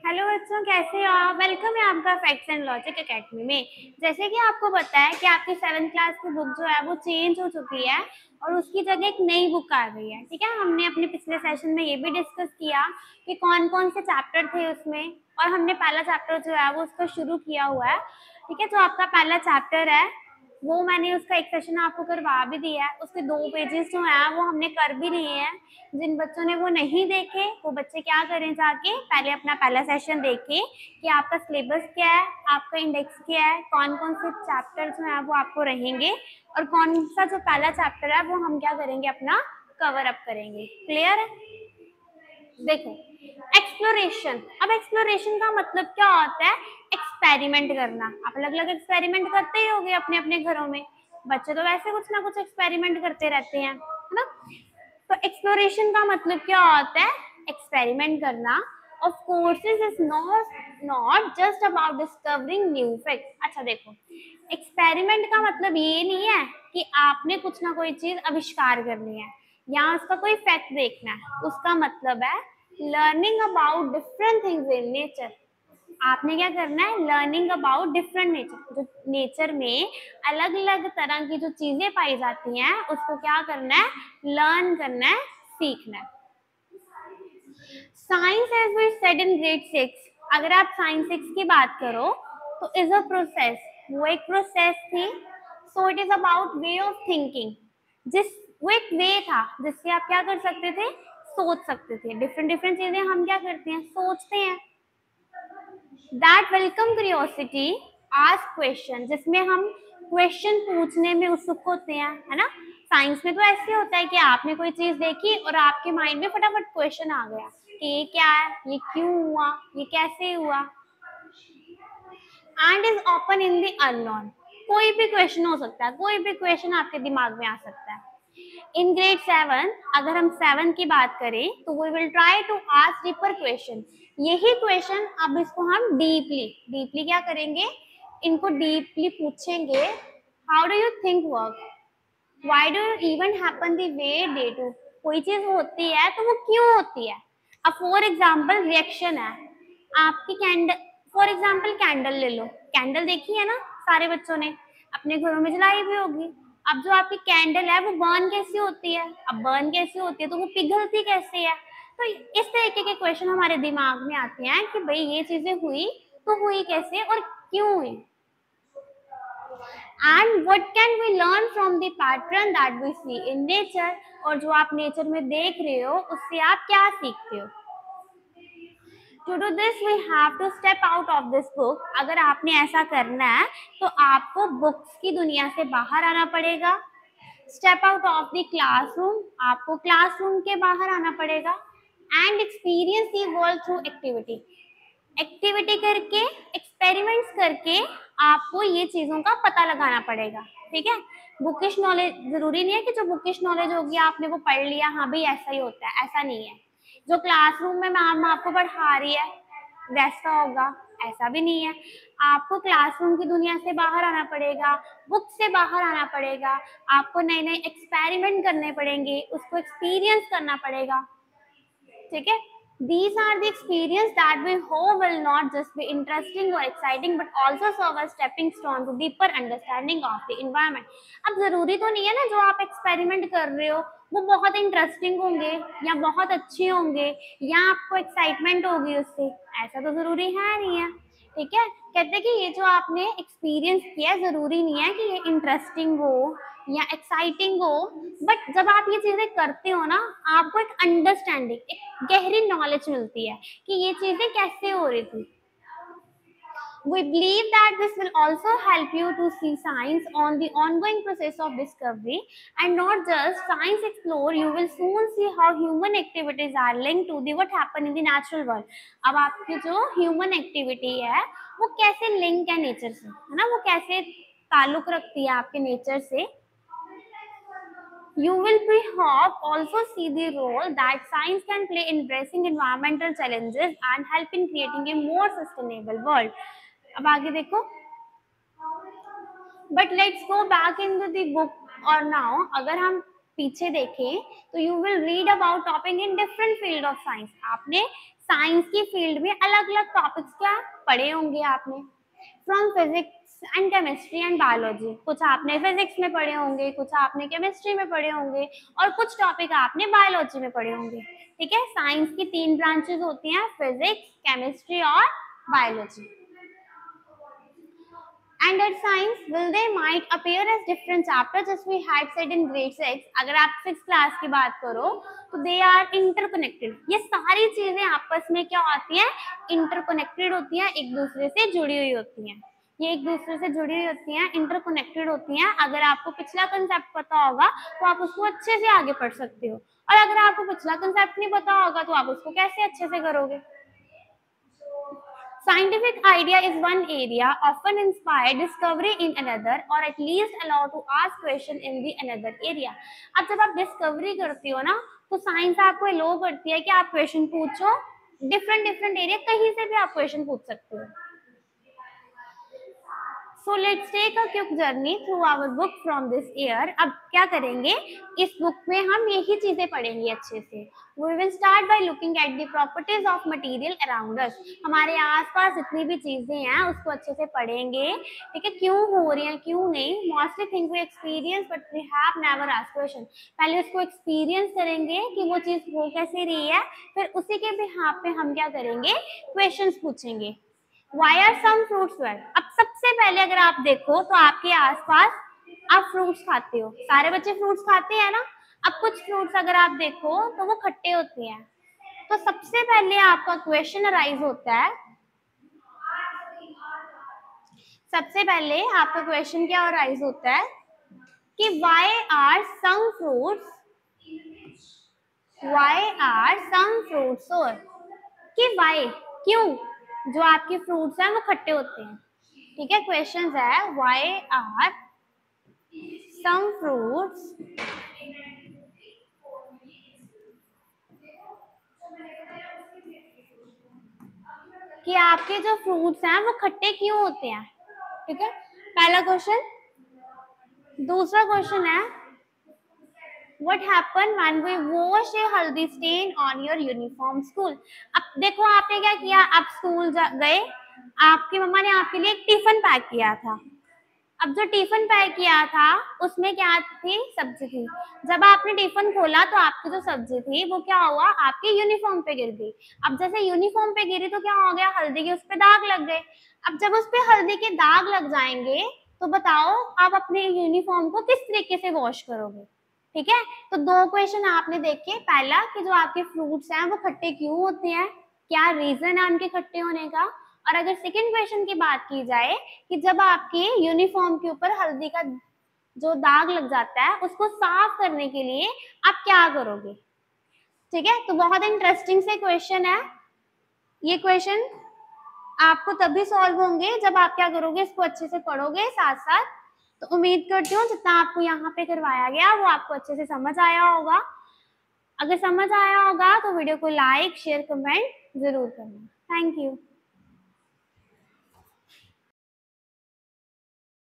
Hello बच्चों, कैसे हो आप? वेलकम है आपका फैक्ट्स एंड लॉजिक एकेडमी में। जैसे कि आपको पता है कि आपकी 7th क्लास की बुक जो है वो चेंज हो चुकी है और उसकी जगह एक नई बुक आ गई है। ठीक है, हमने अपने पिछले सेशन में ये भी डिस्कस किया कि कौन कौन से चैप्टर थे उसमें, और हमने पहला चैप्टर जो है वो उसका शुरू किया हुआ है। ठीक है, जो आपका पहला चैप्टर है वो मैंने उसका एक सेशन आपको करवा भी दिया है। उसके 2 पेजेस जो हैं वो हमने कर भी लिए हैं। जिन बच्चों ने वो नहीं देखे वो बच्चे क्या करें, जाके पहले अपना पहला सेशन देखें कि आपका सिलेबस क्या है, आपका इंडेक्स क्या है, कौन कौन से चैप्टर जो है वो आपको रहेंगे और कौन सा जो पहला चैप्टर है वो हम क्या करेंगे, अपना कवर अप करेंगे। क्लियर है? देखो, एक्सप्लोरेशन। अब एक्सप्लोरेशन का मतलब क्या होता है? एक्सपेरिमेंट करना। आप अलग अलग एक्सपेरिमेंट करते ही होंगे अपने अपने घरों में। बच्चे तो वैसे कुछ ना कुछ एक्सपेरिमेंट करते रहते हैं, है ना? तो एक्सप्लोरेशन का मतलब क्या होता है? एक्सपेरिमेंट करना। Of courses is not just about discovering new facts. अच्छा देखो, एक्सपेरिमेंट का मतलब ये नहीं है कि आपने कुछ ना कोई चीज आविष्कार करनी है या उसका कोई फैक्ट देखना है। उसका मतलब है learning about different things in nature. आपने क्या करना है? Learning about different nature. जो नेचर में अलग अलग तरह की जो चीजें पाई जाती हैं उसको क्या करना है? लर्न करना है, सीखना है। Science as we said in grade 6, अगर आप साइंस 6 की बात करो तो इज अ प्रोसेस, वो एक प्रोसेस थी। So it is about way of thinking. जिस वो एक वे था जिससे आप क्या कर सकते थे? सोच सकते थे। डिफरेंट डिफरेंट चीजें हम क्या करते हैं? सोचते हैं। That welcome curiosity, ask question, जिसमें हम क्वेश्चन पूछने में उत्सुक होते हैं, है ना? साइंस में तो ऐसे होता है कि आपने कोई चीज देखी और आपके माइंड में फटाफट क्वेश्चन आ गया कि ये क्या है, ये क्यों हुआ, ये कैसे हुआ। And is open in the unknown. कोई भी क्वेश्चन हो सकता है, कोई भी क्वेश्चन आपके दिमाग में आ सकता है। इन ग्रेड 7, अगर हम 7 की बात करें तो we will try to ask deeper question. यही क्वेश्चन अब इसको हम डीपली डीपली क्या करेंगे? इनको डीपली पूछेंगे। How do you think work? Why do you even happen the way day to? कोई चीज होती है तो वो क्यों होती है? अब फॉर एग्जाम्पल रिएक्शन है आपकी कैंडल। फॉर एग्जाम्पल कैंडल ले लो। कैंडल देखी है ना सारे बच्चों ने, अपने घरों में जलाई भी होगी। अब जो आपकी कैंडल है वो बर्न कैसी होती है? अब बर्न कैसी होती है तो वो पिघलती कैसे है? तो इस तरीके के क्वेश्चन हमारे दिमाग में आते हैं कि भाई ये चीजें हुई तो हुई कैसे और क्यों हुई। And what can we learn from the pattern that we see in nature? और जो आप नेचर में देख रहे हो उससे आप क्या सीखते हो? To do this we have to step out of this book. अगर आपने ऐसा करना है तो आपको बुक्स की दुनिया से बाहर आना पड़ेगा। Step out of the classroom, आपको क्लासरूम के बाहर आना पड़ेगा। And experience the world through activity. Activity करके, एक्सपेरिमेंट्स करके आपको ये चीजों का पता लगाना पड़ेगा। ठीक है, बुकिश नॉलेज जरूरी नहीं है कि जो बुकिश नॉलेज होगी आपने वो पढ़ लिया, हाँ भाई ऐसा ही होता है, ऐसा नहीं है। जो क्लासरूम में मैम आपको पढ़ा रही है वैसा होगा, ऐसा भी नहीं है। आपको क्लासरूम की दुनिया से बाहर आना पड़ेगा, बुक से बाहर आना पड़ेगा। आपको नए नए एक्सपेरिमेंट करने पड़ेंगे, उसको एक्सपीरियंस करना पड़ेगा। ठीक है, these are the experience that we hope will not just be interesting or exciting but also serve as stepping stone to deeper understanding of the environment। अब जरूरी तो नहीं है ना जो आप एक्सपेरिमेंट कर रहे हो वो बहुत इंटरेस्टिंग होंगे या बहुत अच्छे होंगे या आपको एक्साइटमेंट होगी उससे, ऐसा तो जरूरी है नहीं है। ठीक है, कहते हैं कि ये जो आपने एक्सपीरियंस किया जरूरी नहीं है कि ये इंटरेस्टिंग हो या एक्साइटिंग हो, बट जब आप ये चीजें करते हो ना आपको एक अंडरस्टैंडिंग, एक गहरी नॉलेज मिलती है कि ये चीजें कैसे हो रही थी। We believe that this will also help you to see science on the ongoing process of discovery and not just science explore. You will soon see how human activities are linked to the what happen in the natural world। अब आपकी जो human activity है वो कैसे link है nature से, है ना? वो कैसे ताल्लुक रखती है आपके नेचर से। You will be hope also see the role that science can play in addressing environmental challenges and help in creating a more sustainable world। अब आगे देखो, but let's go back in to the book. और now अगर हम पीछे देखें तो you will read about topic in different field of science. आपने साइंस की फील्ड में अलग अलग टॉपिक्स क्या पढ़े होंगे आपने, from physics and chemistry and biology. कुछ आपने फिजिक्स में पढ़े होंगे, कुछ आपने केमिस्ट्री में पढ़े होंगे और कुछ टॉपिक आपने बायोलॉजी में पढ़े होंगे। ठीक है, साइंस की 3 ब्रांचेस होती हैं, फिजिक्स, केमिस्ट्री और biology. And at science, will they might appear as different chapters as we had said in grade 6। अगर आप 6th क्लास की बात करो तो they are interconnected। ये सारी चीजें आपस में क्या होती हैं, इंटरकनेक्टेड होती हैं, एक दूसरे से जुड़ी हुई होती हैं। ये एक दूसरे से जुड़ी हुई होती हैं, इंटरकनेक्टेड होती हैं। अगर आपको पिछला कंसेप्ट पता होगा तो आप उसको अच्छे से आगे पढ़ सकते हो, और अगर आपको पिछला कंसेप्ट नहीं पता होगा तो आप उसको कैसे अच्छे से करोगे। Scientific idea is one area, often inspire discovery in another, or at least allow to ask question in the another area। अब जब आप डिस्कवरी करती हो ना तो साइंस आपको अलो करती है कि आप क्वेश्चन पूछो, डिफरेंट डिफरेंट एरिया, कहीं से भी आप क्वेश्चन पूछ सकते हो। So let's take a quick journey through our book from this year. अब क्या करेंगे, इस बुक में हम यही चीजें पढ़ेंगे अच्छे से। We will start by looking at the properties of material around us। हमारे आसपास जितनी भी चीजें हैं उसको अच्छे से पढ़ेंगे। ठीक है, क्यों हो रही हैं क्यों नहीं, mostly thing we experience but we have never asked question. पहले उसको एक्सपीरियंस करेंगे कि वो चीज हो कैसे रही है, फिर उसी के बिहाफ पे हम क्या करेंगे, क्वेश्चंस पूछेंगे। Why are some fruits well? अब सबसे पहले अगर आप देखो तो आपके आसपास आप फ्रूट्स खाते हो, सारे बच्चे फ्रूट्स खाते हैं ना। अब कुछ फ्रूट्स अगर आप देखो तो वो खट्टे होते हैं, तो सबसे पहले आपका क्वेश्चन अराइज होता है, सबसे पहले आपका क्वेश्चन क्या अराइज होता है कि why are some fruits और कि why क्यों जो आपके फ्रूट्स हैं वो खट्टे होते हैं। ठीक है, क्वेश्चन है why are some fruits कि आपके जो फ्रूट्स हैं वो खट्टे क्यों होते हैं। ठीक है, पहला क्वेश्चन। दूसरा क्वेश्चन है What happened when we wash a haldi stain on your uniform school। अब देखो आपने क्या किया, आप स्कूल गए, आपकी मम्मा ने आपके लिए एक टिफिन पैक किया था। अब जो टिफिन पैक किया था उसमें क्या थी, सब्जी थी। जब आपने टिफिन खोला तो आपकी जो सब्जी थी वो क्या हुआ, आपके यूनिफॉर्म पे गिर गई। अब जैसे यूनिफॉर्म पे गिरी तो क्या हो गया, हल्दी के उस पे दाग लग गए। अब जब उस पे हल्दी के दाग लग जाएंगे तो बताओ आप अपने यूनिफॉर्म को किस तरीके से वॉश करोगे। ठीक है, तो 2 क्वेश्चन आपने देखे, पहला कि जो आपके फ्रूट्स हैं वो खट्टे क्यों होते हैं, क्या रीजन है उनके खट्टे होने का। और अगर सेकंड क्वेश्चन की बात की जाए कि जब आपके यूनिफॉर्म के ऊपर हल्दी का जो दाग लग जाता है उसको साफ करने के लिए आप क्या करोगे। ठीक है, तो बहुत इंटरेस्टिंग से क्वेश्चन है। ये क्वेश्चन आपको तभी सॉल्व होंगे जब आप क्या करोगे, इसको अच्छे से पढ़ोगे साथ साथ। तो उम्मीद करती हूँ जितना आपको यहाँ पे करवाया गया वो आपको अच्छे से समझ आया होगा। अगर समझ आया होगा तो वीडियो को लाइक शेयर कमेंट जरूर करना। Thank you.